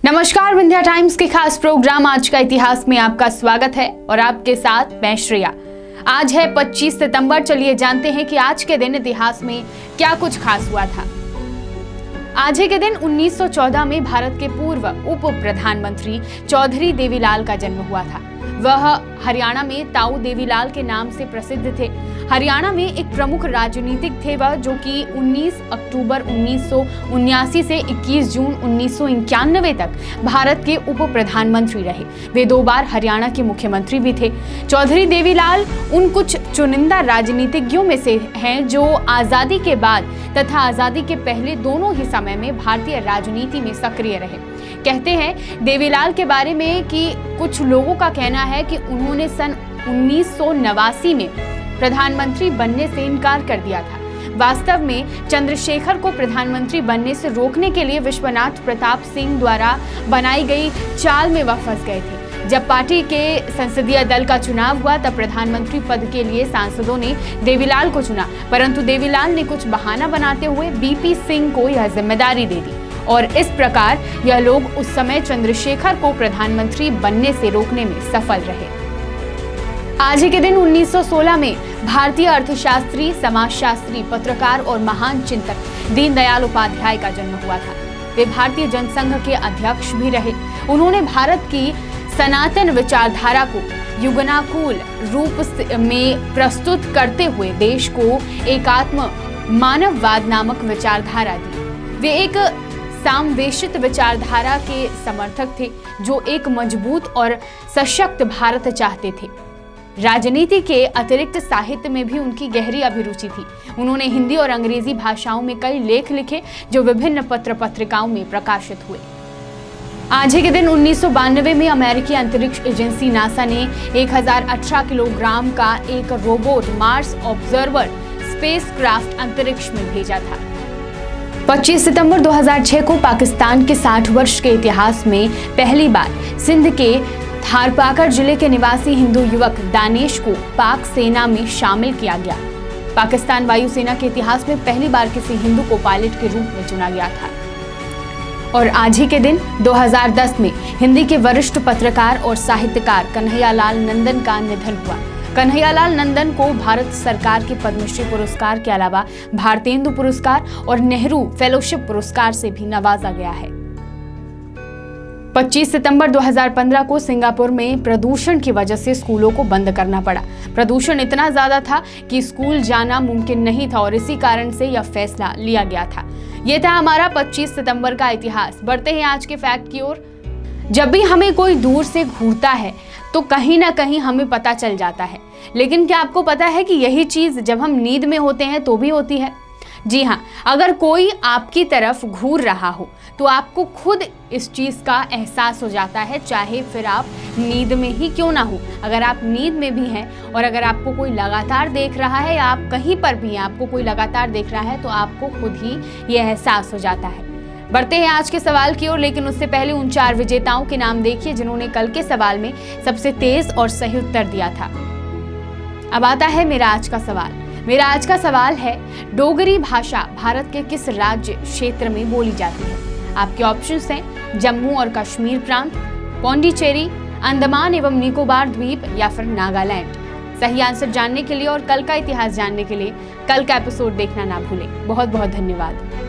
नमस्कार, विंध्या टाइम्स के खास प्रोग्राम आज का इतिहास में आपका स्वागत है और आपके साथ मैं श्रेया। आज है 25 सितंबर। चलिए जानते हैं कि आज के दिन इतिहास में क्या कुछ खास हुआ था। आज ही के दिन 1914 में भारत के पूर्व उप प्रधानमंत्री चौधरी देवीलाल का जन्म हुआ था। वह हरियाणा में ताऊ देवीलाल के नाम से प्रसिद्ध थे। हरियाणा में एक प्रमुख राजनीतिक थे वह, जो कि 19 अक्टूबर 1979 से 21 जून 1991 तक भारत के उप प्रधानमंत्री रहे। वे 2 बार हरियाणा के मुख्यमंत्री भी थे। चौधरी देवीलाल उन कुछ चुनिंदा राजनीतिज्ञों में से हैं जो आजादी के बाद तथा आजादी के पहले दोनों ही समय में भारतीय राजनीति में सक्रिय रहे। कहते हैं देवीलाल के बारे में कि कुछ लोगों का कहना है कि उन्होंने सन 1989 में प्रधानमंत्री बनने से इनकार कर दिया था। वास्तव में चंद्रशेखर को प्रधानमंत्री बनने से रोकने के लिए विश्वनाथ प्रताप सिंह द्वारा बनाई गई चाल में वह फंस गए थे। जब पार्टी के संसदीय दल का चुनाव हुआ तब प्रधानमंत्री पद के लिए सांसदों ने देवीलाल को चुना, परंतु देवीलाल ने कुछ बहाना बनाते हुए बीपी सिंह को यह जिम्मेदारी दे दी और इस प्रकार यह लोग उस समय चंद्रशेखर को प्रधानमंत्री बनने से रोकने में सफल रहे। आज ही के दिन 1916 में भारतीय अर्थशास्त्री, समाजशास्त्री, पत्रकार और महान चिंतक दीनदयाल उपाध्याय का जन्म हुआ था। वे भारतीय जनसंघ के अध्यक्ष भी रहे। उन्होंने भारत की सनातन विचारधारा को युगनाकूल रूप में प्रस्तुत करते हुए देश को एकात्म मानववाद नामक विचारधारा दी। वे एक सामवेशित विचारधारा के समर्थक थे जो एक मजबूत और सशक्त भारत चाहते थे। राजनीति के अतिरिक्त साहित्य में भी उनकी गहरी अभिरुचि थी। उन्होंने हिंदी और अंग्रेजी भाषाओं में कई लेख लिखे जो विभिन्न पत्र पत्रिकाओं में प्रकाशित हुए। आज ही के दिन 1992 में अमेरिकी अंतरिक्ष एजेंसी नासा ने 1018 किलोग्राम का एक रोबोट मार्स ऑब्जर्वर स्पेसक्राफ्ट अंतरिक्ष में भेजा था। 25 सितंबर 2006 को पाकिस्तान के 60 वर्ष के इतिहास में पहली बार सिंध के थारपाकर जिले के निवासी हिंदू युवक दानिश को पाक सेना में शामिल किया गया। पाकिस्तान वायुसेना के इतिहास में पहली बार किसी हिंदू को पायलट के रूप में चुना गया था। और आज ही के दिन 2010 में हिंदी के वरिष्ठ पत्रकार और साहित्यकार कन्हैयालाल नंदन का निधन हुआ। कन्हैयालाल नंदन को भारत सरकार के पद्मश्री पुरस्कार के अलावा भारतेंदु पुरस्कार और नेहरू फेलोशिप पुरस्कार से भी नवाजा गया है। 25 सितंबर 2015 को सिंगापुर में प्रदूषण की वजह से स्कूलों को बंद करना पड़ा। प्रदूषण इतना ज्यादा था कि स्कूल जाना मुमकिन नहीं था और इसी कारण से यह फैसला लिया गया था। यह था हमारा 25 सितंबर का इतिहास। बढ़ते हैं आज के फैक्ट की ओर। जब भी हमें कोई दूर से घूरता है तो कहीं ना कहीं हमें पता चल जाता है, लेकिन क्या आपको पता है कि यही चीज जब हम नींद में होते हैं तो भी होती है? जी हाँ, अगर कोई आपकी तरफ घूर रहा हो तो आपको खुद इस चीज का एहसास हो जाता है, चाहे फिर आप नींद में ही क्यों ना हो। अगर आप नींद में भी हैं और अगर आपको कोई लगातार देख रहा है या आप कहीं पर भी हैं, आपको कोई लगातार देख रहा है तो आपको खुद ही ये एहसास हो जाता है। बढ़ते हैं आज के सवाल की ओर, लेकिन उससे पहले उन 4 विजेताओं के नाम देखिए जिन्होंने कल के सवाल में सबसे तेज और सही उत्तर दिया था। अब आता है मेरा आज का सवाल। मेरा आज का सवाल है, डोगरी भाषा भारत के किस राज्य क्षेत्र में बोली जाती है? आपके ऑप्शंस हैं जम्मू और कश्मीर प्रांत, पौंडीचेरी, अंडमान एवं निकोबार द्वीप या फिर नागालैंड। सही आंसर जानने के लिए और कल का इतिहास जानने के लिए कल का एपिसोड देखना ना भूलें। बहुत बहुत धन्यवाद।